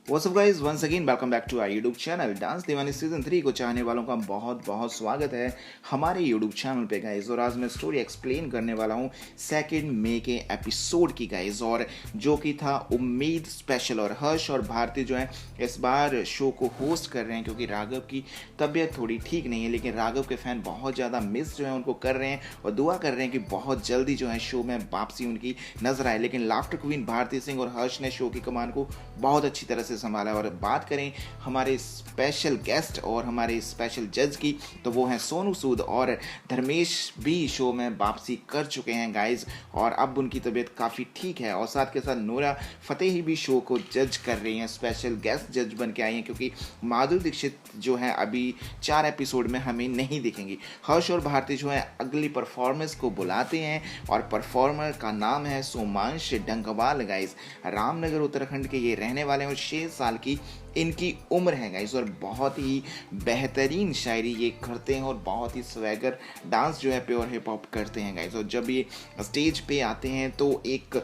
What's up guys, once again welcome back to our YouTube channel dance Deewani season 3 को चाहने वालों का बहुत बहुत स्वागत है हमारे YouTube चैनल पे गाइज। और आज मैं स्टोरी एक्सप्लेन करने वाला हूँ 2 मई के एपिसोड की गाइज, और जो कि था उम्मीद स्पेशल। और हर्ष और भारती जो है इस बार शो को होस्ट कर रहे हैं क्योंकि राघव की तबीयत थोड़ी ठीक नहीं है, लेकिन राघव के फैन बहुत ज़्यादा मिस जो है उनको कर रहे हैं और दुआ कर रहे हैं कि बहुत जल्दी जो है शो में वापसी उनकी नजर आए। लेकिन लाफ्टर क्वीन भारती सिंह और हर्ष ने शो की कमान को बहुत अच्छी तरह से संभाला। और बात करें हमारे स्पेशल गेस्ट और हमारे स्पेशल जज की, तो वो हैं सोनू सूद और धर्मेश भी शो में वापसी कर चुके हैं गाइज, और अब उनकी तबीयत काफ़ी ठीक है। और साथ के साथ नोरा फतेही भी शो को जज कर रही हैं, स्पेशल गेस्ट जज बन के आई हैं, क्योंकि माधुरी दीक्षित जो है अभी 4 एपिसोड में हमें नहीं दिखेंगी। हर्ष और भारती जो है अगली परफॉर्मेंस को बुलाते हैं और परफॉर्मर का नाम है सोमांश डंकवाल गाइज। रामनगर उत्तराखंड के ये रहने वाले हैं और 6 साल की इनकी उम्र है गाइस, और बहुत ही बेहतरीन शायरी ये करते हैं और बहुत ही स्वैगर डांस जो है प्योर हिप हॉप करते हैं गाइस। और जब ये स्टेज पे आते हैं तो एक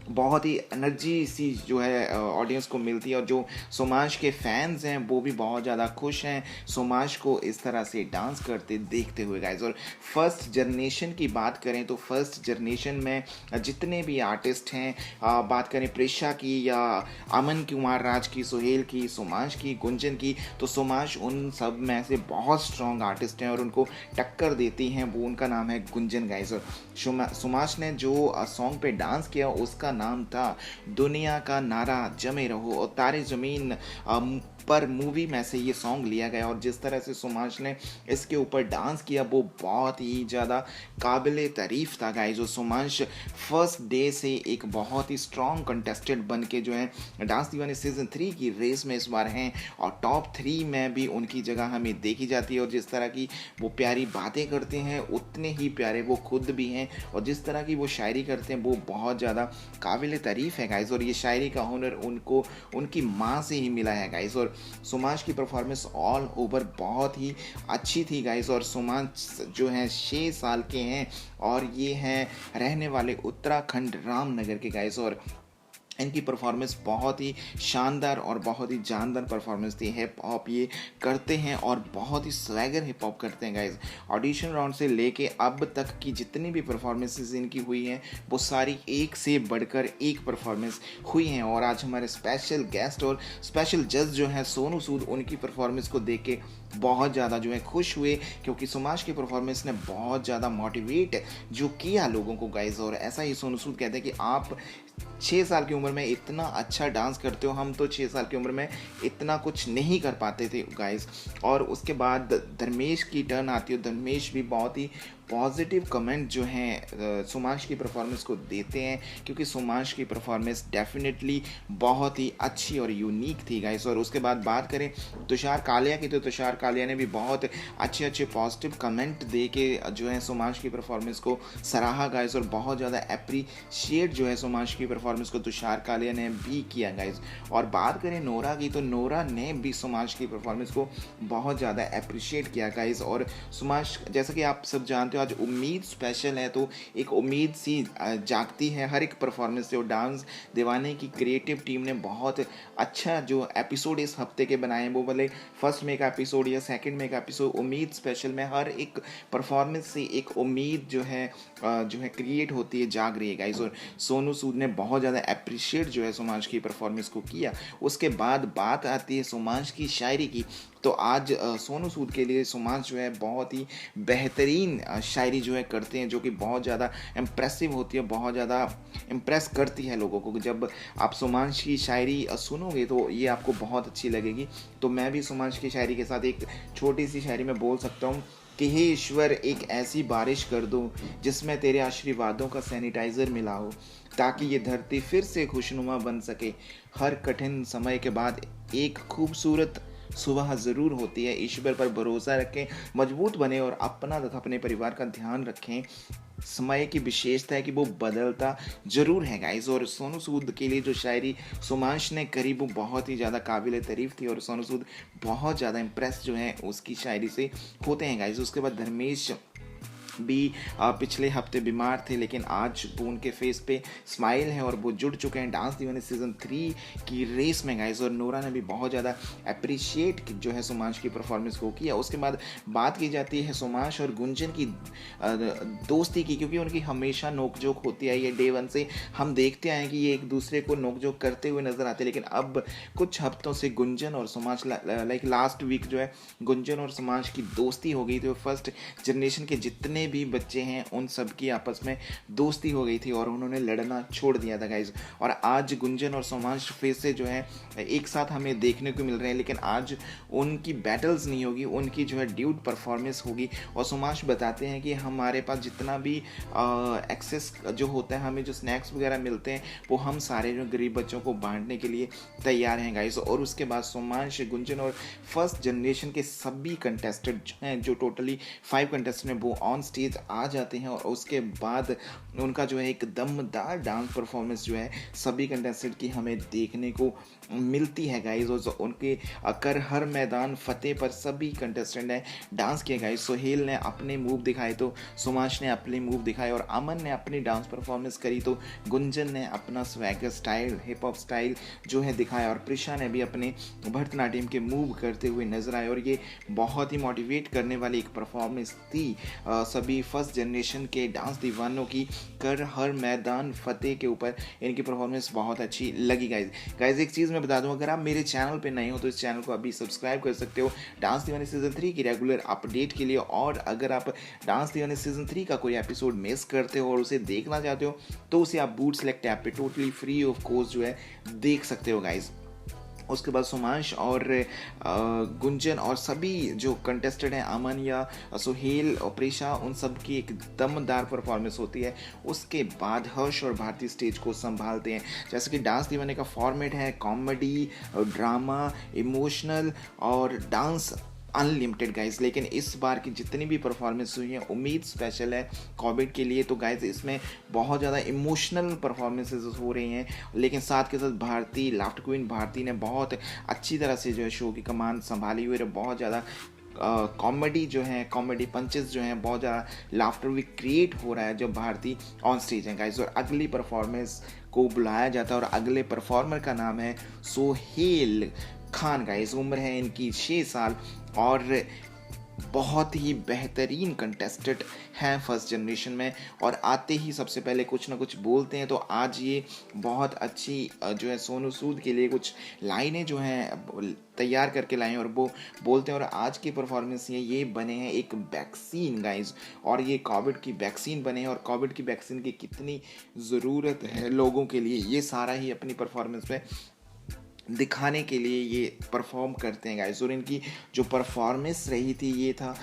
बहुत ही एनर्जी सी जो है ऑडियंस को मिलती है, और जो सोमांश के फैंस हैं वो भी बहुत ज़्यादा खुश हैं सोमांश को इस तरह से डांस करते देखते हुए गाइस। और फर्स्ट जनरेशन की बात करें तो फर्स्ट जनरेशन में जितने भी आर्टिस्ट हैं, बात करें प्रेक्षा की या अमन कुमार राज की, सोहेल की, सोमांश की, गुंजन की, तो सोमांश उन सब में से बहुत स्ट्रॉन्ग आर्टिस्ट हैं और उनको टक्कर देती हैं। वो उनका नाम है गुंजन गाइस। और सोमांश ने जो सॉन्ग पे डांस किया उसका नाम था दुनिया का नारा जमे रहो, और तारे जमीन पर मूवी में से ये सॉन्ग लिया गया। और जिस तरह से सोमांश ने इसके ऊपर डांस किया वो बहुत ही ज़्यादा काबिल तारीफ था गाइस। जो सोमांश फर्स्ट डे से एक बहुत ही स्ट्रॉन्ग कंटेस्टेंट बन के जो है डांस दीवानी सीजन 3 की रेस में इस बार हैं, और टॉप 3 में भी उनकी जगह हमें देखी जाती है। और जिस तरह की वो प्यारी बातें करते हैं उतने ही प्यारे वो खुद भी हैं, और जिस तरह की वो शायरी करते हैं वो बहुत ज़्यादा काबिल तारीफ है गाइस। और ये शायरी का हुनर उनको उनकी माँ से ही मिला है गाइस। और सोमांश की परफॉर्मेंस ऑल ओवर बहुत ही अच्छी थी गाइस। और सोमांश जो है 6 साल के हैं और ये हैं रहने वाले उत्तराखंड रामनगर के गाइस। और इनकी परफॉर्मेंस बहुत ही शानदार और बहुत ही जानदार परफॉर्मेंस थी। हिप हॉप ये करते हैं और बहुत ही स्वैगर हिप हॉप करते हैं गाइज। ऑडिशन राउंड से लेके अब तक की जितनी भी परफॉर्मेंसेस इनकी हुई हैं वो सारी एक से बढ़कर एक परफॉर्मेंस हुई हैं। और आज हमारे स्पेशल गेस्ट और स्पेशल जज जो हैं सोनू सूद, उनकी परफॉर्मेंस को देख के बहुत ज़्यादा जो है खुश हुए, क्योंकि सोमांश की परफॉर्मेंस ने बहुत ज़्यादा मोटिवेट जो किया लोगों को गाइज। और ऐसा ही सोनू सूद कहते हैं कि आप 6 साल की उम्र में इतना अच्छा डांस करते हो, हम तो 6 साल की उम्र में इतना कुछ नहीं कर पाते थे गाइस। और उसके बाद धर्मेश की टर्न आती है। धर्मेश भी बहुत ही पॉजिटिव कमेंट जो हैं सोमांश की परफॉर्मेंस को देते हैं, क्योंकि सोमांश की परफॉर्मेंस डेफिनेटली बहुत ही अच्छी और यूनिक थी गाइस। और उसके बाद बात करें तुषार कालिया की, तो तुषार कालिया ने भी बहुत अच्छे अच्छे पॉजिटिव कमेंट दे के जो है सोमांश की परफॉर्मेंस को सराहा गाइस। और बहुत ज़्यादा अप्रिशिएट जो है सोमांश की परफॉर्मेंस को तुषार कालिया ने भी किया गाइस। और बात करें नोरा की, तो नोरा ने भी सोमांश की परफॉर्मेंस को बहुत ज़्यादा अप्रिशिएट किया गाइस। और सोमांश, जैसा कि आप सब जानते हो, आज उम्मीद स्पेशल है तो एक उम्मीद सी जागती है हर एक परफॉर्मेंस से। और डांस दीवाने की क्रिएटिव टीम ने बहुत अच्छा जो एपिसोड इस हफ्ते के बनाए हैं, वो भले फर्स्ट में का एपिसोड या सेकंड में का एपिसोड, उम्मीद स्पेशल में हर एक परफॉर्मेंस से एक उम्मीद जो है क्रिएट होती है, जाग रही है गाइस। और सोनू सूद ने बहुत ज़्यादा अप्रिशिएट जो है सोमांश की परफॉर्मेंस को किया। उसके बाद बात आती है सोमांश की शायरी की, तो आज सोनू सूद के लिए सोमांश जो है बहुत ही बेहतरीन शायरी जो है करते हैं, जो कि बहुत ज़्यादा इम्प्रेसिव होती है, बहुत ज़्यादा इम्प्रेस करती है लोगों को। जब आप सोमांश की शायरी सुनोगे तो ये आपको बहुत अच्छी लगेगी। तो मैं भी सोमांश की शायरी के साथ एक छोटी सी शायरी में बोल सकता हूँ कि हे ईश्वर एक ऐसी बारिश कर दो जिसमें तेरे आशीर्वादों का सैनिटाइज़र मिला हो, ताकि ये धरती फिर से खुशनुमा बन सके। हर कठिन समय के बाद एक खूबसूरत सुबह ज़रूर होती है। ईश्वर पर भरोसा रखें, मजबूत बने और अपना तथा अपने परिवार का ध्यान रखें। समय की विशेषता है कि वो बदलता ज़रूर है गाइस। और सोनू सूद के लिए जो शायरी सोमांश ने करी वो बहुत ही ज़्यादा काबिल तारीफ़ थी, और सोनू सूद बहुत ज़्यादा इम्प्रेस जो है उसकी शायरी से होते हैं गाइस। उसके बाद धर्मेश भी पिछले हफ्ते बीमार थे, लेकिन आज वो उनके फेस पे स्माइल है और वो जुड़ चुके हैं डांस दीवाने सीजन 3 की रेस में गाइस। और नोरा ने भी बहुत ज़्यादा अप्रिशिएट जो है सोमांश की परफॉर्मेंस को किया। उसके बाद बात की जाती है सोमांश और गुंजन की दोस्ती की, क्योंकि उनकी हमेशा नोकझोंक होती है। ये डे 1 से हम देखते आए कि ये एक दूसरे को नोकझोंक करते हुए नजर आते हैं, लेकिन अब कुछ हफ्तों से गुंजन और सोमांश लाइक लास्ट वीक जो है गुंजन और सोमांश की दोस्ती हो गई थी। फर्स्ट जनरेशन के जितने भी बच्चे हैं उन सब की आपस में दोस्ती हो गई थी और उन्होंने लड़ना छोड़ दिया था गाइज। और आज गुंजन और सोमांश फिर से जो है एक साथ हमें देखने को मिल रहे हैं, लेकिन आज उनकी बैटल्स नहीं होगी, उनकी जो है ड्यूट परफॉर्मेंस होगी। और सोमांश बताते हैं कि हमारे पास जितना भी एक्सेस जो होता है, हमें जो स्नैक्स वगैरह मिलते हैं, वो हम सारे जो गरीब बच्चों को बांटने के लिए तैयार हैं गाइज। और उसके बाद सोमांश, गुंजन और फर्स्ट जनरेशन के सभी कंटेस्टेंट हैं, जो टोटली 5 कंटेस्टेंट हैं, वो ऑन स्टेज आ जाते हैं। और उसके बाद उनका जो है एक दमदार डांस परफॉर्मेंस जो है सभी कंटेस्टेंट की हमें देखने को मिलती है गाइज। और उनके कर हर मैदान फतेह पर सभी कंटेस्टेंट ने डांस किया गाइज। सोहेल ने अपने मूव दिखाए तो सोमांश ने अपने मूव दिखाए, और अमन ने अपनी डांस परफॉर्मेंस करी तो गुंजन ने अपना swagger style, hip hop style जो है दिखाया, और प्रिशा ने भी अपने भरतनाट्यम के मूव करते हुए नजर आए। और ये बहुत ही मोटिवेट करने वाली एक परफॉर्मेंस थी सभी फर्स्ट जनरेशन के डांस दीवानों की। कर हर मैदान फतेह के ऊपर इनकी परफॉर्मेंस बहुत अच्छी लगी गाइज। एक चीज़ मैं बता दूं, अगर आप मेरे चैनल पे नए हो तो इस चैनल को अभी सब्सक्राइब कर सकते हो डांस दीवाने सीजन 3 की रेगुलर अपडेट के लिए। और अगर आप डांस दीवाने सीजन 3 का कोई एपिसोड मिस करते हो और उसे देखना चाहते हो तो उसे आप बूट सेलेक्ट ऐप पे टोटली फ्री ऑफ कॉस्ट जो है देख सकते हो गाइज। उसके बाद सोमांश और गुंजन और सभी जो कंटेस्टेड हैं, अमन या सोहेल और प्रेशा, उन सब की एक दमदार परफॉर्मेंस होती है। उसके बाद हर्ष और भारती स्टेज को संभालते हैं। जैसे कि डांस दीवाने का फॉर्मेट है कॉमेडी, ड्रामा, इमोशनल और डांस अनलिमिटेड गाइज। लेकिन इस बार की जितनी भी परफॉर्मेंस हुई है उम्मीद स्पेशल है कोविड के लिए, तो गाइज इसमें बहुत ज़्यादा इमोशनल परफॉर्मेंसेस हो रही हैं। लेकिन साथ के साथ भारती, लाफ्टर क्वीन भारती ने बहुत अच्छी तरह से जो है शो की कमान संभाली हुई है। बहुत ज़्यादा कॉमेडी जो है, कॉमेडी पंचेस जो हैं, बहुत ज़्यादा लाफ्टर भी क्रिएट हो रहा है जब भारती ऑन स्टेज है गाइज। और अगली परफॉर्मेंस को बुलाया जाता है और अगले परफॉर्मर का नाम है सोहेल खान गाइस। उम्र है इनकी 6 साल और बहुत ही बेहतरीन कंटेस्टेंट हैं फर्स्ट जनरेशन में। और आते ही सबसे पहले कुछ ना कुछ बोलते हैं, तो आज ये बहुत अच्छी जो है सोनू सूद के लिए कुछ लाइनें जो हैं तैयार करके लाए हैं और वो बोलते हैं। और आज की परफॉर्मेंस ये बने हैं एक वैक्सीन गाइज, और ये कोविड की वैक्सीन बने हैं। और कोविड की वैक्सीन की कितनी ज़रूरत है लोगों के लिए, ये सारा ही अपनी परफॉर्मेंस में दिखाने के लिए ये परफॉर्म करते हैं गाइस। और इनकी जो परफॉर्मेंस रही थी ये था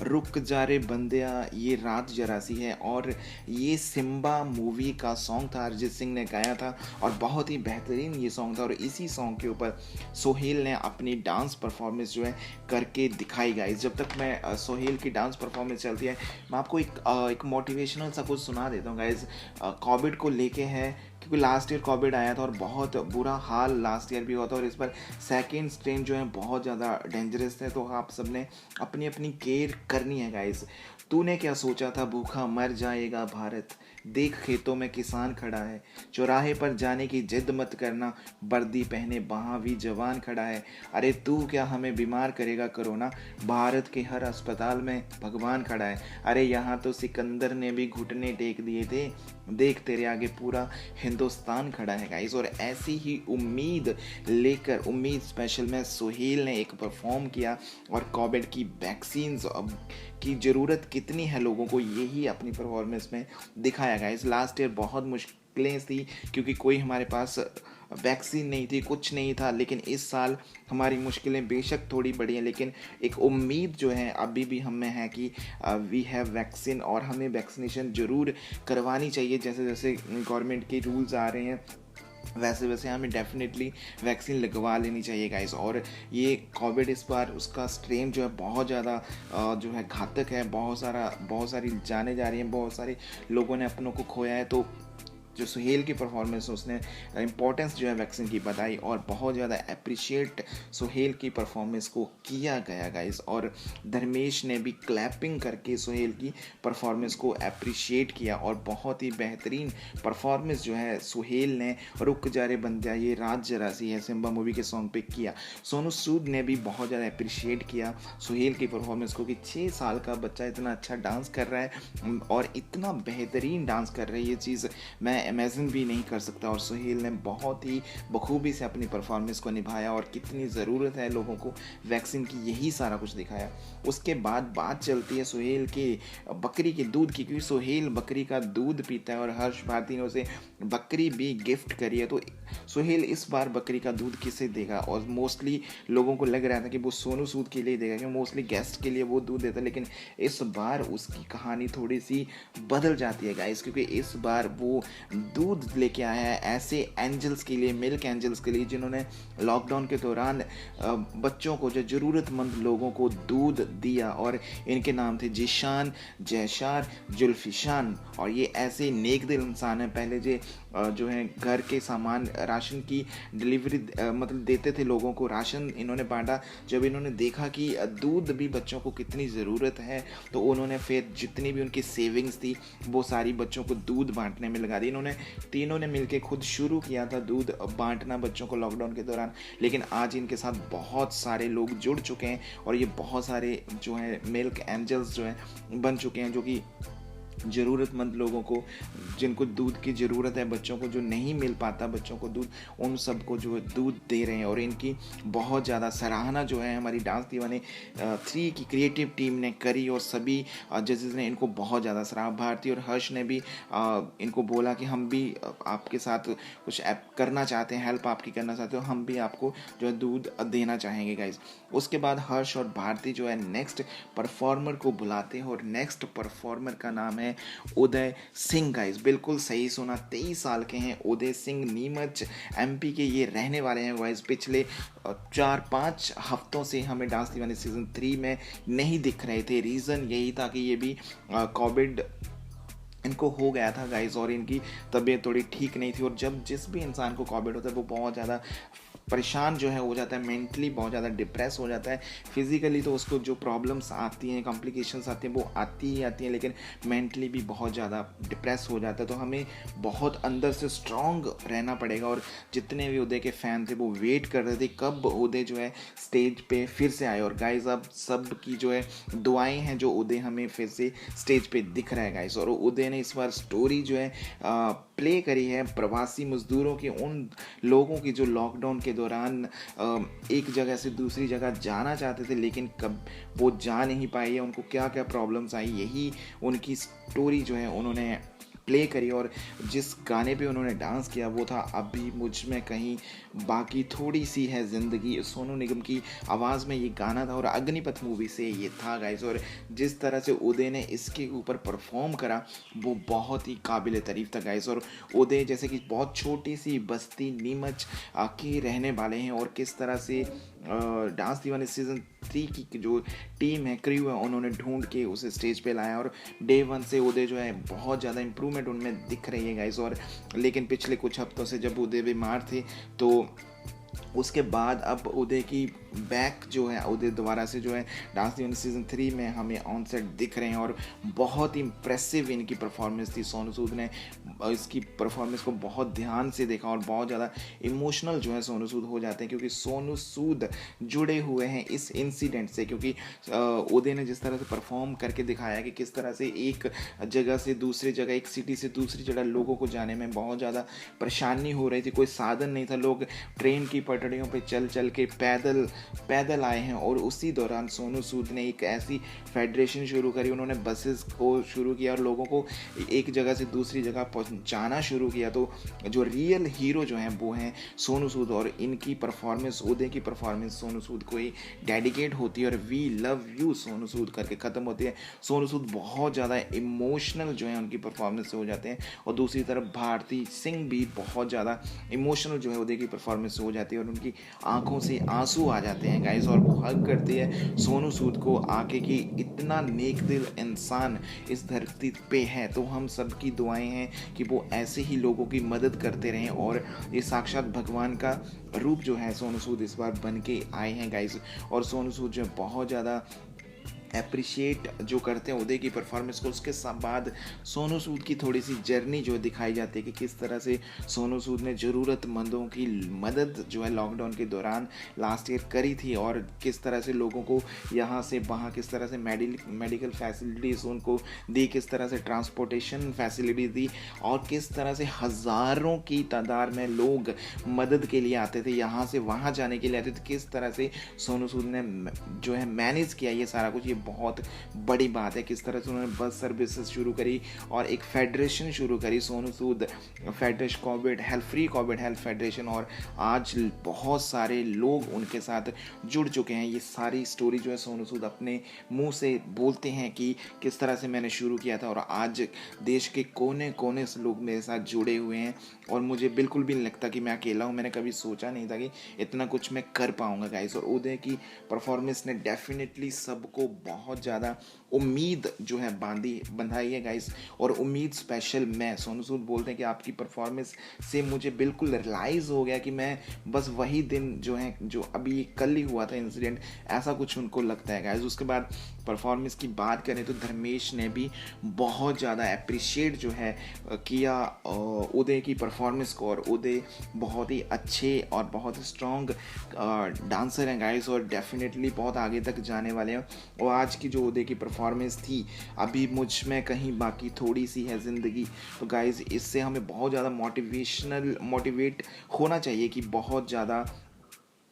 रुक जा रे बंदिया ये रात जरा सी है, और ये सिम्बा मूवी का सॉन्ग था, अरिजीत सिंह ने गाया था और बहुत ही बेहतरीन ये सॉन्ग था। और इसी सॉन्ग के ऊपर सोहेल ने अपनी डांस परफॉर्मेंस जो है करके दिखाई गाइस। जब तक मैं सोहेल की डांस परफॉर्मेंस चलती है, मैं आपको एक मोटिवेशनल सा कुछ सुना देता हूँ गाइस। कोविड को लेके है, क्योंकि लास्ट ईयर कोविड आया था और बहुत बुरा हाल लास्ट ईयर भी हुआ था, और इस पर सेकेंड स्ट्रेन जो है बहुत ज़्यादा डेंजरस है। तो आप सबने अपनी अपनी केयर करनी है गाइस। तूने क्या सोचा था भूखा मर जाएगा भारत, देख खेतों में किसान खड़ा है, चौराहे पर जाने की जिद मत करना, वर्दी पहने वहाँ भी जवान खड़ा है। अरे तू क्या हमें बीमार करेगा कोरोना, भारत के हर अस्पताल में भगवान खड़ा है। अरे यहाँ तो सिकंदर ने भी घुटने टेक दिए थे, देख तेरे आगे पूरा हिंदुस्तान खड़ा है गाइस। और ऐसी ही उम्मीद लेकर उम्मीद स्पेशल में सोहेल ने एक परफॉर्म किया, और कोविड की वैक्सीन की ज़रूरत कितनी है लोगों को, यही अपनी परफॉर्मेंस में दिखाया गाइस। लास्ट ईयर बहुत मुश्किलें थी क्योंकि कोई हमारे पास वैक्सीन नहीं थी, कुछ नहीं था। लेकिन इस साल हमारी मुश्किलें बेशक थोड़ी बढ़ी हैं, लेकिन एक उम्मीद जो है अभी भी हम में है कि वी हैव वैक्सीन, और हमें वैक्सीनेशन ज़रूर करवानी चाहिए। जैसे जैसे गवर्नमेंट के रूल्स आ रहे हैं वैसे वैसे हमें डेफिनेटली वैक्सीन लगवा लेनी चाहिए गाइस। और ये कोविड इस बार उसका स्ट्रेन जो है बहुत ज़्यादा जो है घातक है, बहुत सारी जाने जा रही हैं, बहुत सारे लोगों ने अपनों को खोया है। तो जो सुहेल की परफॉर्मेंस उसने इंपॉर्टेंस जो है वैक्सीन की बताई और बहुत ज़्यादा अप्रिशिएट सुहेल की परफॉर्मेंस को किया गया गाइस। और धर्मेश ने भी क्लैपिंग करके सुहेल की परफॉर्मेंस को अप्रिशिएट किया और बहुत ही बेहतरीन परफॉर्मेंस जो है सुहेल ने रुक जा रे बंदिया ये रात जरा सी है सिम्बा मूवी के सॉन्ग पे किया। सोनू सूद ने भी बहुत ज़्यादा अप्रिशिएट किया सुहेल की परफॉर्मेंस को कि 6 साल का बच्चा इतना अच्छा डांस कर रहा है और इतना बेहतरीन डांस कर रहा है, ये चीज़ मैं इमेजिन भी नहीं कर सकता। और सुहेल ने बहुत ही बखूबी से अपनी परफॉर्मेंस को निभाया और कितनी ज़रूरत है लोगों को वैक्सीन की, यही सारा कुछ दिखाया। उसके बाद बात चलती है सुहेल के बकरी के दूध की, क्योंकि सुहेल बकरी का दूध पीता है और हर्ष भारती ने उसे बकरी भी गिफ्ट करी है। तो सुहेल इस बार बकरी का दूध किसे देगा, और मोस्टली लोगों को लग रहा था कि वो सोनू सूद के लिए देगा क्योंकि मोस्टली गेस्ट के लिए वो दूध देता है, लेकिन इस बार उसकी कहानी थोड़ी सी बदल जाती है गाइस, क्योंकि इस बार वो दूध लेके आया है ऐसे एंजल्स के लिए, मिल्क एंजल्स के लिए जिन्होंने लॉकडाउन के दौरान बच्चों को, जो ज़रूरतमंद लोगों को दूध दिया, और इनके नाम थे जिशान, जयशार, जुल्फिशान। और ये ऐसे नेक दिल इंसान हैं, पहले जो है घर के सामान राशन की डिलीवरी मतलब देते थे लोगों को, राशन इन्होंने बांटा। जब इन्होंने देखा कि दूध भी बच्चों को कितनी ज़रूरत है तो उन्होंने फिर जितनी भी उनकी सेविंग्स थी वो सारी बच्चों को दूध बांटने में लगा दी। इन्होंने तीनों ने मिलकर खुद शुरू किया था दूध बांटना बच्चों को लॉकडाउन के दौरान, लेकिन आज इनके साथ बहुत सारे लोग जुड़ चुके हैं और ये बहुत सारे जो है मिल्क एंजल्स जो हैं बन चुके हैं, जो कि ज़रूरतमंद लोगों को, जिनको दूध की ज़रूरत है, बच्चों को जो नहीं मिल पाता बच्चों को दूध, उन सबको जो है दूध दे रहे हैं। और इनकी बहुत ज़्यादा सराहना जो है हमारी डांस दीवाने 3 की क्रिएटिव टीम ने करी और सभी जजेस ने इनको बहुत ज़्यादा सराहा। भारती और हर्ष ने भी इनको बोला कि हम भी आपके साथ कुछ करना चाहते हैं, हेल्प आपकी करना चाहते हो, हम भी आपको जो है दूध देना चाहेंगे गाइज। उसके बाद हर्ष और भारती जो है नेक्स्ट परफॉर्मर को बुलाते हैं और नेक्स्ट परफॉर्मर का नाम है उदय सिंह गाइस। बिल्कुल सही सुना, 23 साल के हैं उदय सिंह, नीमच एमपी के ये रहने वाले हैं गाइस। पिछले 4-5 हफ्तों से हमें डांस दीवाने सीजन 3 में नहीं दिख रहे थे। रीज़न यही था कि ये भी कोविड इनको हो गया था गाइस और इनकी तबीयत थोड़ी ठीक नहीं थी। और जब जिस भी इंसान को कोविड होता है वो बहुत ज़्यादा परेशान जो है हो जाता है, मेंटली बहुत ज़्यादा डिप्रेस हो जाता है। फिजिकली तो उसको जो प्रॉब्लम्स आती हैं, कॉम्प्लिकेशंस आती हैं, वो आती ही आती हैं, लेकिन मेंटली भी बहुत ज़्यादा डिप्रेस हो जाता है। तो हमें बहुत अंदर से स्ट्रॉन्ग रहना पड़ेगा। और जितने भी उदय के फ़ैन थे वो वेट कर रहे थे कब उदय जो है स्टेज पे फिर से आए। और गाइज अब सब की जो है दुआएं हैं जो उदय हमें फिर से स्टेज पे दिख रहा है गाइज। और उदय ने इस बार स्टोरी जो है प्ले करी है प्रवासी मजदूरों की, उन लोगों की जो लॉकडाउन के दौरान एक जगह से दूसरी जगह जाना चाहते थे लेकिन कब वो जा नहीं पाए, उनको क्या क्या प्रॉब्लम्स आई, यही उनकी स्टोरी जो है उन्होंने प्ले करी। और जिस गाने पे उन्होंने डांस किया वो था अभी मुझ में कहीं बाकी थोड़ी सी है ज़िंदगी, सोनू निगम की आवाज़ में ये गाना था और अग्निपथ मूवी से ये था गाइस। और जिस तरह से उदय ने इसके ऊपर परफॉर्म करा वो बहुत ही काबिल तारीफ़ था गाइस। और उदय जैसे कि बहुत छोटी सी बस्ती नीमच के रहने वाले हैं और किस तरह से डांस दीवाने सीजन 3 की जो टीम है, क्रू है, उन्होंने ढूंढ के उसे स्टेज पे लाया और डे 1 से उदय जो है बहुत ज़्यादा इम्प्रूवमेंट उनमें दिख रही है गाइस। और लेकिन पिछले कुछ हफ्तों से जब उदय बीमार थे तो उसके बाद अब उदय की बैक जो है, उदय दोबारा से जो है डांस दीवाने सीजन 3 में हमें ऑन सेट दिख रहे हैं और बहुत इम्प्रेसिव इनकी परफॉर्मेंस थी। सोनू सूद ने इसकी परफॉर्मेंस को बहुत ध्यान से देखा और बहुत ज़्यादा इमोशनल जो है सोनू सूद हो जाते हैं क्योंकि सोनू सूद जुड़े हुए हैं इस इंसिडेंट से। क्योंकि उदय ने जिस तरह से परफॉर्म करके दिखाया कि किस तरह से एक जगह से दूसरी जगह, एक सिटी से दूसरी जगह लोगों को जाने में बहुत ज़्यादा परेशानी हो रही थी, कोई साधन नहीं था, लोग ट्रेन की पटरियों पे चल चल के पैदल आए हैं। और उसी दौरान सोनू सूद ने एक ऐसी फेडरेशन शुरू करी, उन्होंने बसेस को शुरू किया और लोगों को एक जगह से दूसरी जगह पहुंचाना शुरू किया। तो जो रियल हीरो जो हैं वो हैं सोनू सूद और इनकी परफॉर्मेंस, उदय की परफॉर्मेंस सोनू सूद को ही डेडिकेट होती है और we love you Sonu Sood करके ख़त्म होती है। सोनू सूद बहुत ज़्यादा इमोशनल जो है उनकी परफॉर्मेंस से हो जाते हैं और दूसरी तरफ भारती सिंह भी बहुत ज़्यादा इमोशनल जो है उदय की परफॉर्मेंस से हो जाती है और उनकी आंखों से आंसू आ जाते हैं गाइस, और वो हग करती है सोनू सूद को आके कि इतना नेक दिल इंसान इस धरती पे है। तो हम सबकी दुआएं हैं कि वो ऐसे ही लोगों की मदद करते रहें, और ये साक्षात भगवान का रूप जो है सोनू सूद इस बार बन के आए हैं गाइस। और सोनू सूद जो बहुत ज़्यादा अप्रिशिएट जो करते हैं उदय की परफॉर्मेंस को। उसके बाद सोनू सूद की थोड़ी सी जर्नी जो दिखाई जाती है कि किस तरह से सोनू सूद ने ज़रूरतमंदों की मदद जो है लॉकडाउन के दौरान लास्ट ईयर करी थी, और किस तरह से लोगों को यहाँ से वहाँ किस तरह से मेडिकल फैसिलिटीज़ उनको दी, किस तरह से ट्रांसपोर्टेशन फैसिलिटी दी, और किस तरह से हज़ारों की तादाद में लोग मदद के लिए आते थे, यहाँ से वहाँ जाने के लिए आते थे। किस तरह से सोनू सूद ने जो है मैनेज किया ये सारा कुछ, ये बहुत बड़ी बात है। किस तरह से उन्होंने बस सर्विसेज शुरू करी और एक फेडरेशन शुरू करी, Sonu Sood federation, Covid health federation, और आज बहुत सारे लोग उनके साथ जुड़ चुके हैं। ये सारी स्टोरी जो है सोनू सूद अपने मुंह से बोलते हैं कि किस तरह से मैंने शुरू किया था, और आज देश के कोने कोने से लोग मेरे साथ जुड़े हुए हैं, और मुझे बिल्कुल भी नहीं लगता कि मैं अकेला हूँ। मैंने कभी सोचा नहीं था कि इतना कुछ मैं कर पाऊँगा गाइस। और उदय की परफॉर्मेंस ने डेफिनेटली सबको बहुत ज़्यादा उम्मीद जो है बंधाई है गाइस। और उम्मीद स्पेशल मैं, सोनू सूद बोलते हैं कि आपकी परफॉर्मेंस से मुझे बिल्कुल रियलाइज़ हो गया कि मैं बस वही दिन जो है, जो अभी कल ही हुआ था इंसिडेंट, ऐसा कुछ उनको लगता है गाइस। उसके बाद परफॉर्मेंस की बात करें तो धर्मेश ने भी बहुत ज़्यादा अप्रिशिएट जो है किया उदय की परफॉर्मेंस को, और उदय बहुत ही अच्छे और बहुत स्ट्रॉन्ग डांसर हैं गाइस, और डेफिनेटली बहुत आगे तक जाने वाले हैं। और आज की जो उदय की परफॉर्मेंस थी, अभी मुझ में कहीं बाकी थोड़ी सी है ज़िंदगी, तो गाइस इससे हमें बहुत ज़्यादा मोटिवेट होना चाहिए कि बहुत ज़्यादा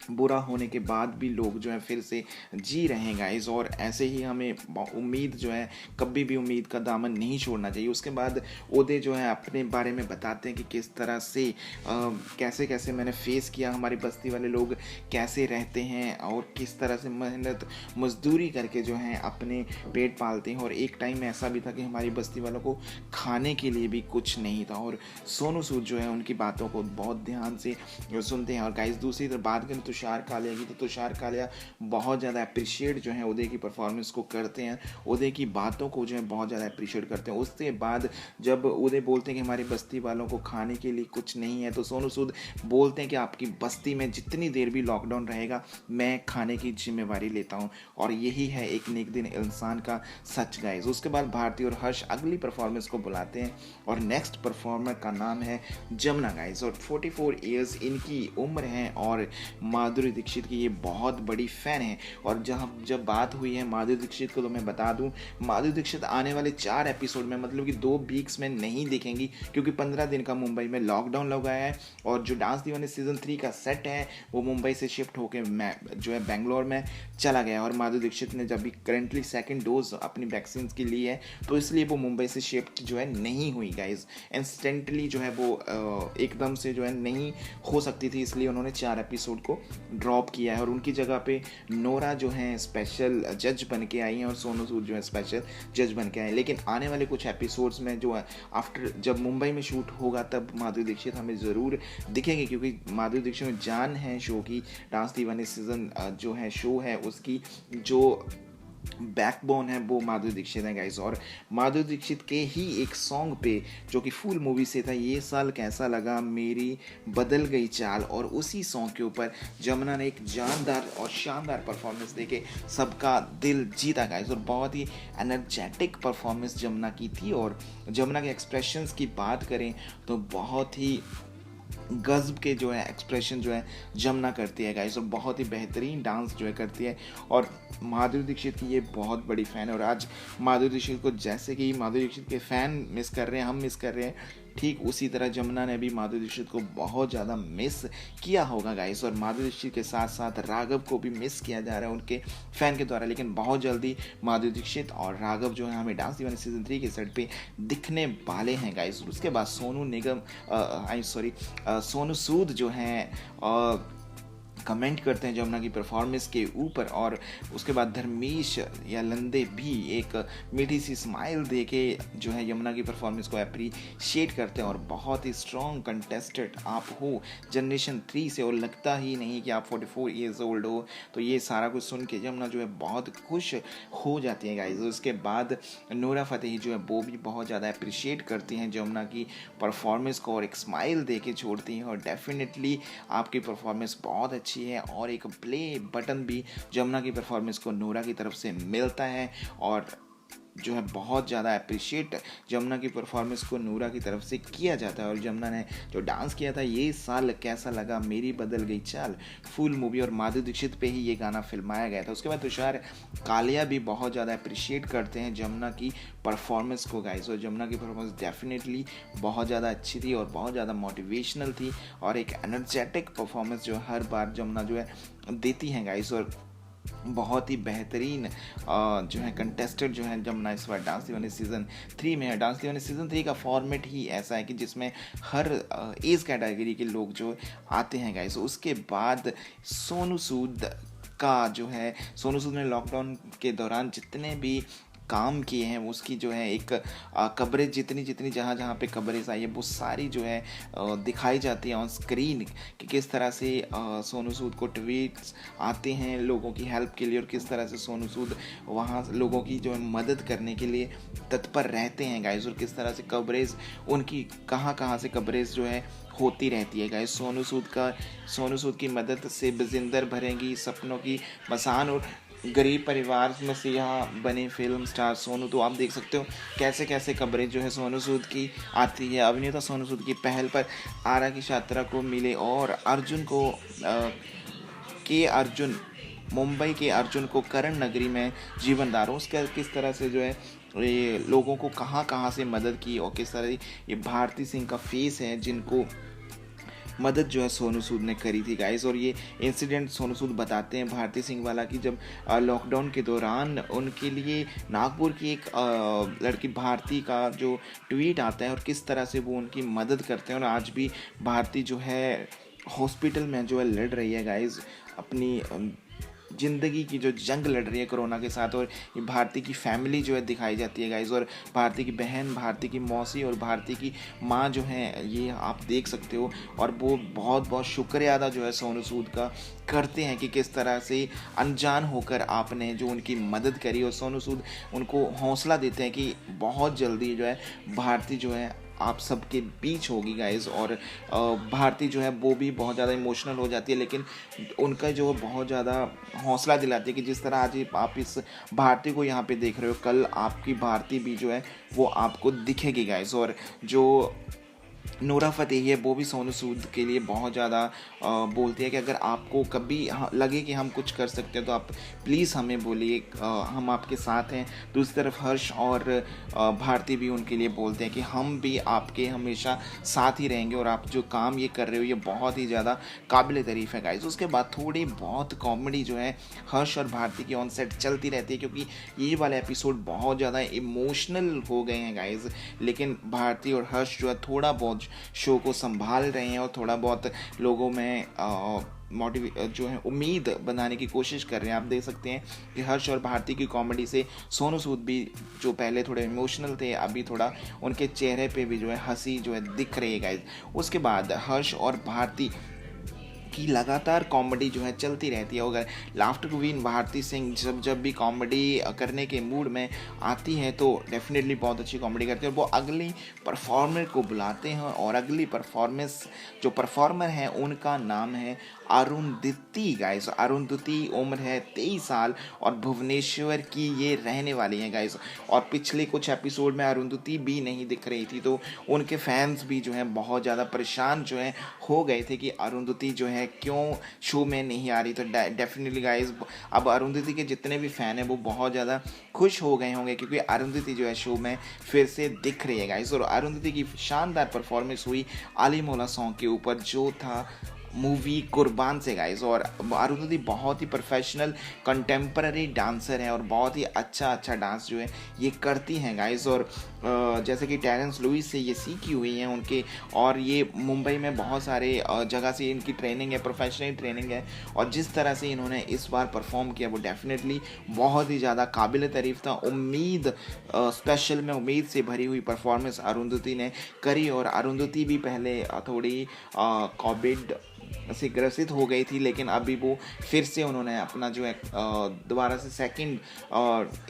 बुरा होने के बाद भी लोग जो है फिर से जी रहे हैं गाइस। और ऐसे ही हमें उम्मीद जो है, कभी भी उम्मीद का दामन नहीं छोड़ना चाहिए। उसके बाद उदय जो है अपने बारे में बताते हैं कि किस तरह से कैसे कैसे मैंने फेस किया, हमारी बस्ती वाले लोग कैसे रहते हैं, और किस तरह से मेहनत मजदूरी करके जो है अपने पेट पालते हैं। और एक टाइम ऐसा भी था कि हमारी बस्ती वालों को खाने के लिए भी कुछ नहीं था, और सोनू सूद जो है उनकी बातों को बहुत ध्यान से सुनते हैं। और गाइस दूसरी तरफ बात करें तुषार कालिया की, तो तुषार कालिया बहुत ज़्यादा अप्रिशिएट जो है उदय की परफॉर्मेंस को करते हैं, उदय की बातों को जो है बहुत ज़्यादा अप्रिशिएट करते हैं। उसके बाद जब उदय बोलते हैं कि हमारी बस्ती वालों को खाने के लिए कुछ नहीं है, तो सोनू सूद बोलते हैं कि आपकी बस्ती में जितनी देर भी लॉकडाउन रहेगा मैं खाने की जिम्मेवारी लेता हूँ। और यही है एक नेक दिन इंसान का सच गाइस। उसके बाद भारती और हर्ष अगली परफॉर्मेंस को बुलाते हैं, और नेक्स्ट परफॉर्मर का नाम है जमुना गाइस, और 44 ईयर्स इनकी उम्र है, और माधुरी दीक्षित की ये बहुत बड़ी फ़ैन है। और जब बात हुई है माधुरी दीक्षित को, तो मैं बता दूं माधुरी दीक्षित आने वाले 4 एपिसोड में, मतलब कि 2 वीक्स में नहीं दिखेंगी, क्योंकि 15 दिन का मुंबई में लॉकडाउन लगाया है, और जो डांस दीवाने सीजन 3 का सेट है वो मुंबई से शिफ्ट होकर जो है बेंगलोर में चला गया। और माधुरी दीक्षित ने जब भी करेंटली 2nd डोज अपनी वैक्सीन की ली है, तो इसलिए वो मुंबई से शिफ्ट जो है नहीं हुई गाइज। इंस्टेंटली जो है वो एकदम से जो है नहीं हो सकती थी, इसलिए उन्होंने 4 एपिसोड को ड्रॉप किया है। और उनकी जगह पे नोरा जो है स्पेशल जज बन के आई हैं, और सोनू सूद जो है स्पेशल जज बन के आए हैं। लेकिन आने वाले कुछ एपिसोड्स में जो आफ्टर जब मुंबई में शूट होगा तब माधुरी दीक्षित हमें ज़रूर दिखेंगे, क्योंकि माधुरी दीक्षित में जान है शो की। डांस दीवाने सीजन जो है शो है उसकी जो बैकबोन है वो माधुरी दीक्षित है गाइस। और माधुरी दीक्षित के ही एक सॉन्ग पे जो कि फुल मूवी से था, ये साल कैसा लगा मेरी बदल गई चाल, और उसी सॉन्ग के ऊपर जमुना ने एक जानदार और शानदार परफॉर्मेंस देके सबका दिल जीता गाइस। और बहुत ही एनर्जेटिक परफॉर्मेंस जमुना की थी। और जमुना के एक्सप्रेशंस की बात करें तो बहुत ही गज़ब के जो है एक्सप्रेशन जो है जमुना करती है गाइस, और बहुत ही बेहतरीन डांस जो है करती है। और माधुरी दीक्षित की ये बहुत बड़ी फ़ैन है, और आज माधुरी दीक्षित को जैसे कि माधुरी दीक्षित के फ़ैन मिस कर रहे हैं, हम मिस कर रहे हैं, ठीक उसी तरह जमुना ने भी माधुरी दीक्षित को बहुत ज़्यादा मिस किया होगा गाइस। और माधुरी दीक्षित के साथ साथ राघव को भी मिस किया जा रहा है उनके फ़ैन के द्वारा। लेकिन बहुत जल्दी माधुरी दीक्षित और राघव जो है हमें डांस दीवाने सीजन 3 के सेट पे दिखने वाले हैं गाइस। उसके बाद सोनू सूद जो हैं कमेंट करते हैं जमुना की परफॉर्मेंस के ऊपर। और उसके बाद धर्मेश या लंदे भी एक मीठी सी स्माइल दे के जो है यमुना की परफॉर्मेंस को अप्रिशिएट करते हैं। और बहुत ही स्ट्रॉन्ग कंटेस्टेंट आप हो जनरेशन 3 से और लगता ही नहीं कि आप 44 ईयर्स ओल्ड हो। तो ये सारा कुछ सुन के जमुना जो है बहुत खुश हो जाती है गाइज। उसके बाद नूरा फतेही जो है वो भी बहुत ज़्यादा अप्रिशिएट करती हैं जमुना की परफॉर्मेंस को और एक स्माइल दे के छोड़ती हैं। और डेफिनेटली आपकी परफॉर्मेंस बहुत अच्छी है और एक प्ले बटन भी जमुना की परफॉर्मेंस को नूरा की तरफ से मिलता है। और जो है बहुत ज़्यादा अप्रिशिएट जमुना की परफॉर्मेंस को नूरा की तरफ से किया जाता है। और जमुना ने जो डांस किया था ये साल कैसा लगा मेरी बदल गई चाल, फुल मूवी और माधुरी दीक्षित पे ही ये गाना फिल्माया गया था। उसके बाद तुषार कालिया भी बहुत ज़्यादा अप्रिशिएट करते हैं जमुना की परफॉर्मेंस को गाइस। और जमुना की परफॉर्मेंस डेफिनेटली बहुत ज़्यादा अच्छी थी और बहुत ज़्यादा मोटिवेशनल थी और एक एनर्जेटिक परफॉर्मेंस जो हर बार जमुना जो है देती हैं गाइस। और बहुत ही बेहतरीन जो है कंटेस्टेंट जो है जमुना इस बार डांस दीवाने सीज़न 3 में है। डांस दीवाने सीज़न 3 का फॉर्मेट ही ऐसा है कि जिसमें हर एज कैटेगरी के लोग जो आते हैं गाइस। उसके बाद सोनू सूद का जो है सोनू सूद ने लॉकडाउन के दौरान जितने भी काम किए हैं उसकी जो है एक कवरेज जितनी जहाँ पे कवरेज आई है वो सारी जो है दिखाई जाती है ऑन स्क्रीन कि किस तरह से सोनू सूद को ट्वीट्स आते हैं लोगों की हेल्प के लिए और किस तरह से सोनू सूद वहाँ लोगों की जो है मदद करने के लिए तत्पर रहते हैं गाइस। और किस तरह से कवरेज उनकी कहाँ से कवरेज जो है होती रहती है गाइस। सोनू सूद की मदद से बजिंदर भरेंगी सपनों की मसान और गरीब परिवार में से यहाँ बने फिल्म स्टार सोनू। तो आप देख सकते हो कैसे कैसे कवरेज जो है सोनू सूद की आती है। अभिनेता सोनू सूद की पहल पर आरा की छात्रा को मिले और अर्जुन मुंबई के अर्जुन को करण नगरी में जीवनदारों उसका किस तरह से जो है ये लोगों को कहाँ से मदद की और किस तरह ये भारती सिंह का फेस है जिनको मदद जो है सोनू सूद ने करी थी गाइस। और ये इंसिडेंट सोनू सूद बताते हैं भारती सिंह वाला कि जब लॉकडाउन के दौरान उनके लिए नागपुर की एक लड़की भारती का जो ट्वीट आता है और किस तरह से वो उनकी मदद करते हैं। और आज भी भारती जो है हॉस्पिटल में जो है लड़ रही है गाइस अपनी ज़िंदगी की जो जंग लड़ रही है कोरोना के साथ। और ये भारती की फैमिली जो है दिखाई जाती है गाइस। और भारती की बहन, भारती की मौसी और भारती की माँ जो है ये आप देख सकते हो। और वो बहुत शुक्रिया अदा जो है सोनू सूद का करते हैं कि किस तरह से अनजान होकर आपने जो उनकी मदद करी। और सोनू सूद उनको हौसला देते हैं कि बहुत जल्दी जो है भारती जो है आप सबके बीच होगी गाइस। और भारती जो है वो भी बहुत ज़्यादा इमोशनल हो जाती है लेकिन उनका जो बहुत ज़्यादा हौसला दिलाती है कि जिस तरह आज आप इस भारती को यहाँ पे देख रहे हो कल आपकी भारती भी जो है वो आपको दिखेगी गाइस। और जो नूरा फतेही है वो भी सोनू सूद के लिए बहुत ज़्यादा बोलती है कि अगर आपको कभी लगे कि हम कुछ कर सकते हैं तो आप प्लीज़ हमें बोलिए, हम आपके साथ हैं। दूसरी तरफ हर्ष और भारती भी उनके लिए बोलते हैं कि हम भी आपके हमेशा साथ ही रहेंगे और आप जो काम ये कर रहे हो ये बहुत ही ज़्यादा काबिल तारीफ़ है गाइस। उसके बाद थोड़ी बहुत कॉमेडी जो है हर्ष और भारती की ऑन सेट चलती रहती है क्योंकि ये वाले एपिसोड बहुत ज़्यादा इमोशनल हो गए हैं गाइस। लेकिन भारती और हर्ष जो है थोड़ा बहुत शो को संभाल रहे हैं और थोड़ा बहुत लोगों में जो है उम्मीद बनाने की कोशिश कर रहे हैं। आप देख सकते हैं कि हर्ष और भारती की कॉमेडी से सोनू सूद भी जो पहले थोड़े इमोशनल थे अभी थोड़ा उनके चेहरे पे भी जो है हंसी जो है दिख रही है गाइस। उसके बाद हर्ष और भारती की लगातार कॉमेडी जो है चलती रहती है। अगर लाफ्टर क्वीन भारती सिंह जब भी कॉमेडी करने के मूड में आती है तो डेफिनेटली बहुत अच्छी कॉमेडी करती है। और वो अगली परफॉर्मर को बुलाते हैं और अगली जो परफॉर्मर है उनका नाम है अरुंधति गाइस। अरुंधति उम्र है 23 साल और भुवनेश्वर की ये रहने वाली हैं गाइस। और पिछले कुछ एपिसोड में अरुंधति भी नहीं दिख रही थी तो उनके फैंस भी जो है बहुत ज़्यादा परेशान जो है हो गए थे कि अरुंधति जो है क्यों शो में नहीं आ रही। तो डेफिनेटली गाइस अब अरुंधति के जितने भी फ़ैन हैं वो बहुत ज़्यादा खुश हो गए होंगे क्योंकि अरुंधति जो है शो में फिर से दिख रही है गाइस। और अरुंधति की शानदार परफॉर्मेंस हुई आली मौला सॉन्ग के ऊपर जो था मूवी कुर्बान से गाइस। और अरुंधति बहुत ही प्रोफेशनल कंटेम्पररी डांसर है और बहुत ही अच्छा डांस जो है ये करती हैं गाइस। और जैसे कि टेरेंस लुइस से ये सीखी हुई हैं उनके, और ये मुंबई में बहुत सारे जगह से इनकी ट्रेनिंग है, प्रोफेशनल ट्रेनिंग है। और जिस तरह से इन्होंने इस बार परफॉर्म किया वो डेफिनेटली बहुत ही ज़्यादा काबिल तारीफ था। स्पेशल में उम्मीद से भरी हुई परफॉर्मेंस अरुंधति ने करी। और अरुंधति भी पहले थोड़ी कोविड से ग्रसित हो गई थी, लेकिन अभी वो फिर से उन्होंने अपना जो है दोबारा से सेकंड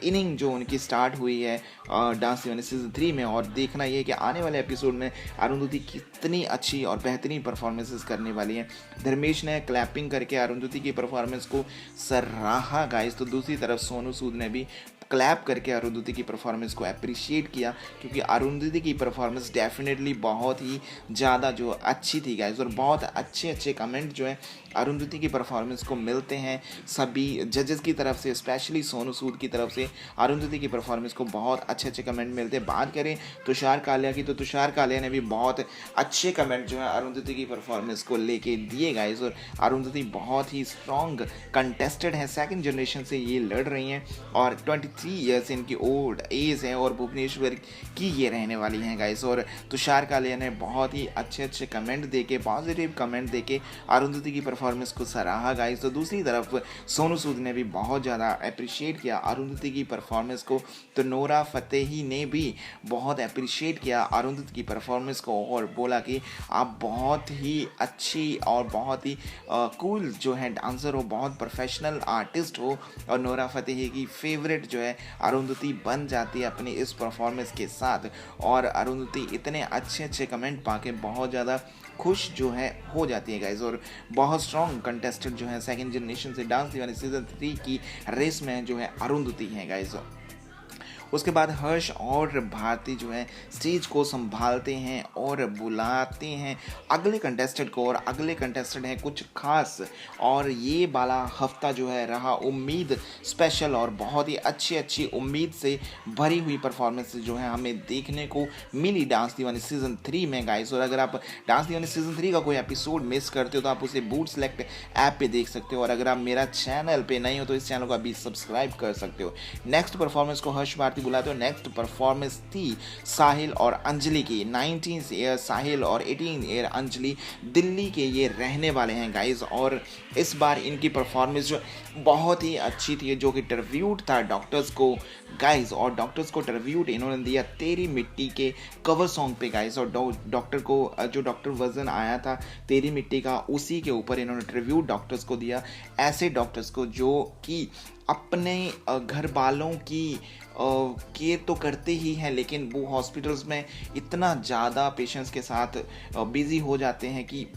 इनिंग जो उनकी स्टार्ट हुई है डांस दीवानी सीजन 3 में। और देखना ये है कि आने वाले एपिसोड में अरुंधति कितनी अच्छी और बेहतरीन परफॉर्मेंसेस करने वाली है। धर्मेश ने क्लैपिंग करके अरुंधति की परफॉर्मेंस को सराहा गाइस, तो दूसरी तरफ सोनू सूद ने भी क्लैप करके अरुंधति की परफॉर्मेंस को अप्रिशिएट किया, क्योंकि अरुंधति की परफॉर्मेंस डेफिनेटली बहुत ही ज़्यादा जो अच्छी थी गाइस। और बहुत अच्छे कमेंट जो है अरुंधति की परफॉर्मेंस को मिलते हैं सभी जजेस की तरफ से, स्पेशली सोनू सूद की तरफ से अरुंधति की परफॉर्मेंस को बहुत अच्छे कमेंट मिलते हैं। बात करें तुषार कालिया की, तो तुषार कालिया ने भी बहुत अच्छे कमेंट जो है अरुंधति की परफॉर्मेंस को लेके दिए गाइस। और अरुंधति बहुत ही स्ट्रॉन्ग कंटेस्टेड है, सेकंड जनरेशन से ये लड़ रही हैं और 23 ईयर्स इनकी ओल्ड एज है और भुवनेश्वर की ये रहने वाली हैं गाइस। और तुषार कालिया ने बहुत ही अच्छे कमेंट देके, पॉजिटिव कमेंट देके अरुंधति की परफॉर्मेंस को सराहा गाइस। तो दूसरी तरफ सोनू सूद ने भी बहुत ज़्यादा अप्रिशिएट किया अरुंधति की परफॉर्मेंस को। तो नोरा फतेही ने भी बहुत अप्रिशिएट किया अरुंधति की परफॉर्मेंस को और बोला कि आप बहुत ही अच्छी और बहुत ही कूल जो है डांसर हो, बहुत प्रोफेशनल आर्टिस्ट हो। और नोरा फतेही की फेवरेट जो है अरुंधति बन जाती है अपनी इस परफॉर्मेंस के साथ। और अरुंधति इतने अच्छे कमेंट पाके बहुत ज़्यादा खुश जो है हो जाती है गाइज। और बहुत स्ट्रॉन्ग कंटेस्टेंट जो है सेकंड जनरेशन से डांस दीवानी सीजन 3 की रेस में जो है अरुंधति है गाइज। उसके बाद हर्ष और भारती जो है स्टेज को संभालते हैं और बुलाते हैं अगले कंटेस्टेंट को। और अगले कंटेस्टेंट हैं कुछ खास, और ये वाला हफ्ता जो है रहा उम्मीद स्पेशल और बहुत ही अच्छी उम्मीद से भरी हुई परफॉर्मेंस जो है हमें देखने को मिली डांस दीवानी सीजन 3 में गाइस। और अगर आप डांस दीवानी सीजन 3 का कोई एपिसोड मिस करते हो तो आप उसे बूट सेलेक्ट ऐप पे देख सकते हो। और अगर आप मेरा चैनल पे नहीं हो तो इस चैनल को अभी सब्सक्राइब कर सकते हो। नेक्स्ट परफॉर्मेंस को हर्ष भारती बुलाते हो। नेक्स्ट परफॉर्मेंस थी साहिल और अंजलि की। 19 ईयर साहिल और 18 ईयर अंजलि दिल्ली के ये रहने वाले हैं गाइज। और इस बार इनकी परफॉर्मेंस जो बहुत ही अच्छी थी, जो कि ट्रिब्यूट था डॉक्टर्स को गाइज। और डॉक्टर्स को ट्रिब्यूट इन्होंने दिया तेरी मिट्टी के कवर सॉन्ग पे गाइज। और डॉक्टर को जो डॉक्टर वर्जन आया था तेरी मिट्टी का, उसी के ऊपर इन्होंने ट्रिब्यूट डॉक्टर्स को दिया। ऐसे डॉक्टर्स को जो कि अपने घर वालों की केयर तो करते ही हैं, लेकिन वो हॉस्पिटल्स में इतना ज़्यादा पेशेंट्स के साथ बिजी हो जाते हैं कि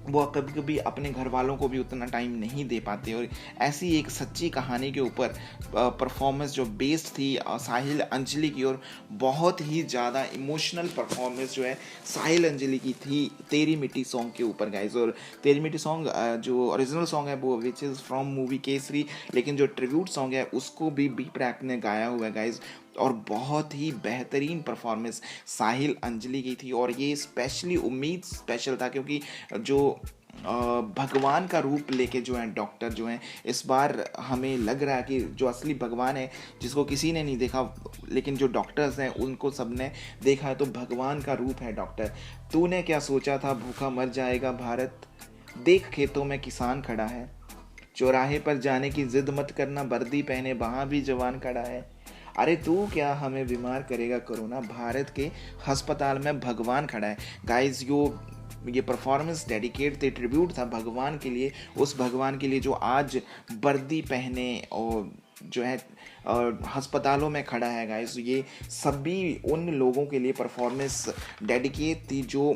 वो कभी कभी अपने घर वालों को भी उतना टाइम नहीं दे पाते। और ऐसी एक सच्ची कहानी के ऊपर परफॉर्मेंस जो बेस्ड थी साहिल अंजलि की, और बहुत ही ज़्यादा इमोशनल परफॉर्मेंस जो है साहिल अंजलि की थी तेरी मिट्टी सॉन्ग के ऊपर गाइज। और तेरी मिट्टी सॉन्ग जो ओरिजिनल सॉन्ग है वो which is from movie Kesari, लेकिन जो ट्रिब्यूट सॉन्ग है उसको भी बी प्रैक ने गाया हुआ है गाइज। और बहुत ही बेहतरीन परफॉर्मेंस साहिल अंजलि की थी। और ये स्पेशली उम्मीद स्पेशल था, क्योंकि जो भगवान का रूप लेके जो है डॉक्टर जो हैं इस बार हमें लग रहा है कि जो असली भगवान है, जिसको किसी ने नहीं देखा लेकिन जो डॉक्टर्स हैं उनको सबने देखा है, तो भगवान का रूप है डॉक्टर। तूने क्या सोचा था भूखा मर जाएगा भारत, देख खेतों में किसान खड़ा है, चौराहे पर जाने की जिद मत करना, वर्दी पहने वहाँ भी जवान खड़ा है, अरे तू क्या हमें बीमार करेगा कोरोना, भारत के अस्पताल में भगवान खड़ा है। गाइज ये परफॉर्मेंस डेडिकेट थे, ट्रिब्यूट था भगवान के लिए, उस भगवान के लिए जो आज वर्दी पहने और जो है अस्पतालों में खड़ा है गाइज। ये सभी उन लोगों के लिए परफॉर्मेंस डेडिकेट थी जो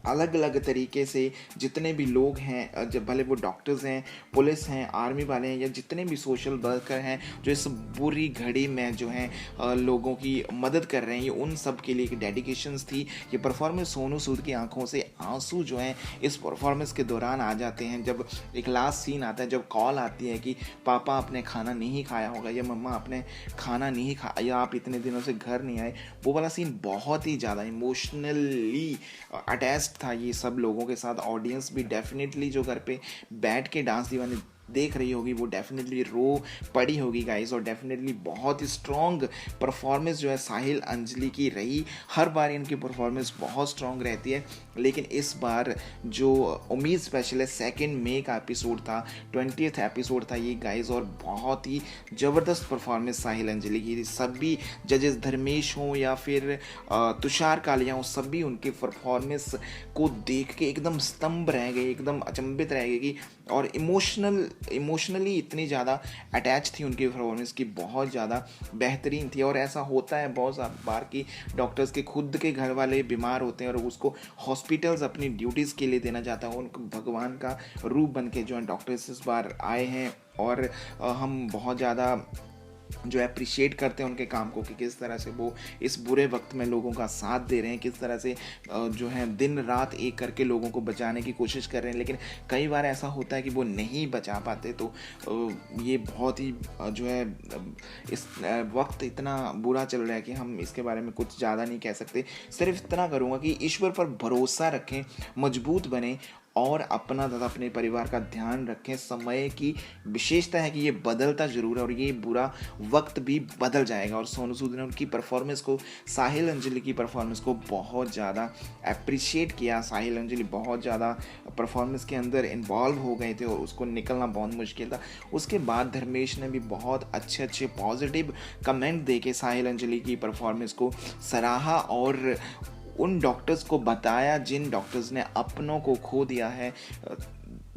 अलग अलग तरीके से जितने भी लोग हैं, जब भले वो डॉक्टर्स हैं, पुलिस हैं, आर्मी वाले हैं, या जितने भी सोशल वर्कर हैं जो इस बुरी घड़ी में जो हैं लोगों की मदद कर रहे हैं, ये उन सब के लिए एक डेडिकेशंस थी। ये परफॉर्मेंस सोनू सूद की आंखों से आंसू जो हैं इस परफॉर्मेंस के दौरान आ जाते हैं, जब एक लास्ट सीन आता है, जब कॉल आती है कि पापा आपने खाना नहीं खाया होगा, या मम्मा आपने खाना नहीं खाया, या आप इतने दिनों से घर नहीं आए। वो वाला सीन बहुत ही ज़्यादा इमोशनली अटैच था ये सब लोगों के साथ। ऑडियंस भी डेफिनेटली जो घर पे बैठ के डांस दीवाने देख रही होगी वो डेफिनेटली रो पड़ी होगी गाइस। और डेफिनेटली बहुत ही स्ट्रॉन्ग परफॉर्मेंस जो है साहिल अंजलि की रही। हर बार इनकी परफॉर्मेंस बहुत स्ट्रॉन्ग रहती है, लेकिन इस बार जो उम्मीद स्पेशल है 2 मई का एपिसोड था, 20th एपिसोड था ये गाइस, और बहुत ही ज़बरदस्त परफॉर्मेंस साहिल अंजलि की थी। सभी जजेस धर्मेश हों या फिर तुषार कालिया हों, सभी उनके परफॉर्मेंस को देख के एकदम स्तंभ रह गए, एकदम अचंभित रह गए। और इमोशनली इतनी ज़्यादा अटैच थी उनकी परफॉर्मेंस की, बहुत ज़्यादा बेहतरीन थी। और ऐसा होता है बहुत बार कि डॉक्टर्स के खुद के घर वाले बीमार होते हैं और उसको हॉस्पिटल्स अपनी ड्यूटीज़ के लिए देना चाहता है। उनको भगवान का रूप बन के जो है डॉक्टर्स इस बार आए हैं, और हम बहुत ज़्यादा जो अप्रिशिएट करते हैं उनके काम को कि किस तरह से वो इस बुरे वक्त में लोगों का साथ दे रहे हैं, किस तरह से जो है दिन रात एक करके लोगों को बचाने की कोशिश कर रहे हैं। लेकिन कई बार ऐसा होता है कि वो नहीं बचा पाते, तो ये बहुत ही जो है इस वक्त इतना बुरा चल रहा है कि हम इसके बारे में कुछ ज़्यादा नहीं कह सकते। सिर्फ इतना करूँगा कि ईश्वर पर भरोसा रखें, मजबूत बने और अपना तथा अपने परिवार का ध्यान रखें। समय की विशेषता है कि ये बदलता ज़रूर है और ये बुरा वक्त भी बदल जाएगा। और सोनू सूद ने उनकी परफॉर्मेंस को, साहिल अंजलि की परफॉर्मेंस को बहुत ज़्यादा अप्रिशिएट किया। साहिल अंजलि बहुत ज़्यादा परफॉर्मेंस के अंदर इन्वॉल्व हो गए थे और उसको निकलना बहुत मुश्किल था। उसके बाद धर्मेश ने भी बहुत अच्छे पॉजिटिव कमेंट दे के साहिल अंजलि की परफॉर्मेंस को सराहा और उन डॉक्टर्स को बताया जिन डॉक्टर्स ने अपनों को खो दिया है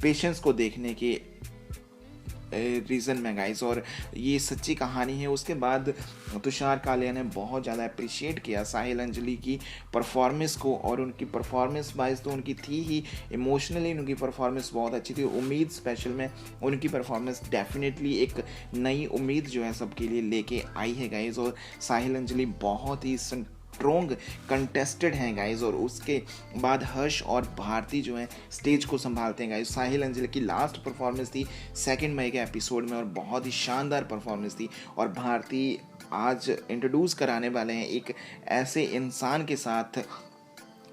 पेशेंट्स को देखने के रीज़न में गाइस, और ये सच्ची कहानी है। उसके बाद तुषार कालिया ने बहुत ज़्यादा अप्रिशिएट किया साहिल अंजलि की परफॉर्मेंस को, और उनकी परफॉर्मेंस वाइज तो उनकी थी ही, इमोशनली उनकी परफॉर्मेंस बहुत अच्छी थी। उम्मीद स्पेशल में उनकी परफॉर्मेंस डेफिनेटली एक नई उम्मीद जो है सबके लिए लेके आई है गाइस। और साहिल अंजलि बहुत ही स्ट्रॉन्ग कंटेस्टेड हैं गाइज, और उसके बाद हर्ष और भारती जो हैं स्टेज को संभालते हैं गाइज। साहिल अंजलि की लास्ट परफॉर्मेंस थी 2 मई के एपिसोड में और बहुत ही शानदार परफॉर्मेंस थी। और भारती आज इंट्रोड्यूस कराने वाले हैं एक ऐसे इंसान के साथ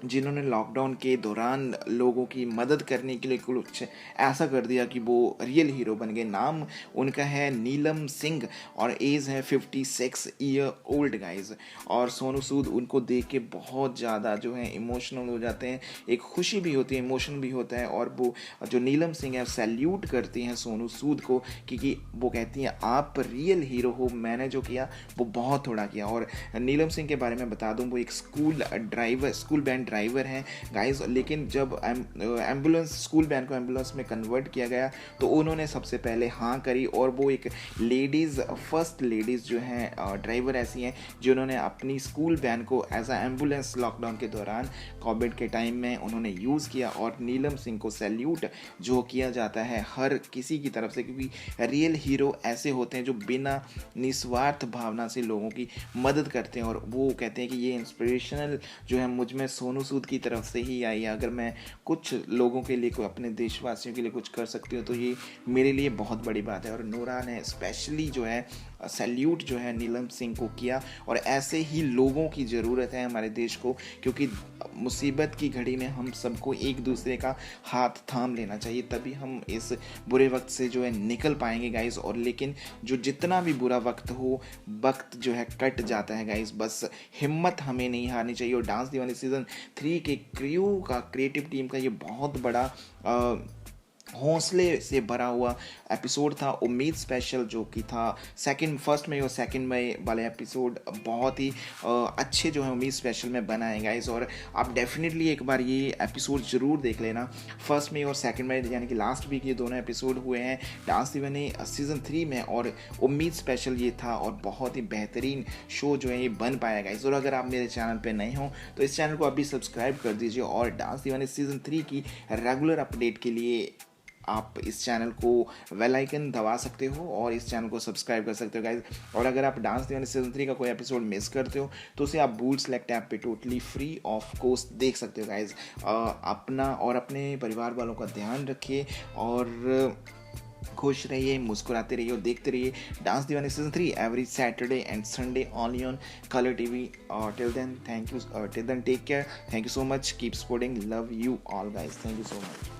जिन्होंने लॉकडाउन के दौरान लोगों की मदद करने के लिए कुछ ऐसा कर दिया कि वो रियल हीरो बन गए। नाम उनका है नीलम सिंह और एज है 56 ईयर ओल्ड गाइज। और सोनू सूद उनको देख के बहुत ज़्यादा जो है इमोशनल हो जाते हैं, एक खुशी भी होती है, इमोशन भी होता है। और वो जो नीलम सिंह है सैल्यूट करती हैं सोनू सूद को, क्योंकि वो कहती हैं आप रियल हीरो हो, मैंने जो किया वो बहुत थोड़ा किया। और नीलम सिंह के बारे में बता दूँ, वो एक स्कूल बैंड ड्राइवर हैं गाइस। लेकिन जब एम्बुलेंस स्कूल वैन को एम्बुलेंस में कन्वर्ट किया गया तो उन्होंने सबसे पहले हाँ करी, और वो एक फर्स्ट लेडीज़ जो हैं ड्राइवर ऐसी हैं जिन्होंने अपनी स्कूल वैन को एज आ एम्बुलेंस लॉकडाउन के दौरान कोविड के टाइम में उन्होंने यूज़ किया। और नीलम सिंह को सैल्यूट जो किया जाता है हर किसी की तरफ से, क्योंकि रियल हीरो ऐसे होते हैं जो बिना निस्वार्थ भावना से लोगों की मदद करते हैं। और वो कहते हैं कि ये इंस्पिरेशनल जो है मुझ में सोनू सूद की तरफ से ही आई है। अगर मैं कुछ लोगों के लिए, अपने देशवासियों के लिए कुछ कर सकती हूँ तो ये मेरे लिए बहुत बड़ी बात है। और नूरा ने स्पेशली जो है सैल्यूट जो है नीलम सिंह को किया। और ऐसे ही लोगों की ज़रूरत है हमारे देश को, क्योंकि मुसीबत की घड़ी में हम सबको एक दूसरे का हाथ थाम लेना चाहिए, तभी हम इस बुरे वक्त से जो है निकल पाएंगे गाइस। और लेकिन जो जितना भी बुरा वक्त हो, वक्त जो है कट जाता है गाइस, बस हिम्मत हमें नहीं हारनी चाहिए। और डांस दीवानी सीज़न 3 के क्रू का, क्रिएटिव टीम का ये बहुत बड़ा हौसले से भरा हुआ एपिसोड था उम्मीद स्पेशल, जो कि था फर्स्ट मई और 2 मई वाले एपिसोड बहुत ही अच्छे जो है उम्मीद स्पेशल में बनाए गाइस। और आप डेफिनेटली एक बार ये एपिसोड ज़रूर देख लेना। 1 मई और 2 मई यानी कि लास्ट वीक ये दोनों एपिसोड हुए हैं डांस दीवानी सीज़न 3 में, और उम्मीद स्पेशल ये था और बहुत ही बेहतरीन शो जो है ये बन पाया गाइस। और अगर आप मेरे चैनल पर नए हो तो इस चैनल को अभी सब्सक्राइब कर दीजिए, और डांस दीवानी सीज़न 3 की रेगुलर अपडेट के लिए आप इस चैनल को बेल आइकन दबा सकते हो और इस चैनल को सब्सक्राइब कर सकते हो गाइज। और अगर आप डांस दीवानी सीज़न 3 का कोई एपिसोड मिस करते हो तो उसे आप बूट सेलेक्ट ऐप पे टोटली फ्री ऑफ कॉस्ट देख सकते हो गाइज। अपना और अपने परिवार वालों का ध्यान रखिए और खुश रहिए, मुस्कुराते रहिए और देखते रहिए dance Deewani season 3 every Saturday and Sunday only on colour TV. Till then thank you, till then take care, thank you so much, keep supporting, love you all guys, thank you so much.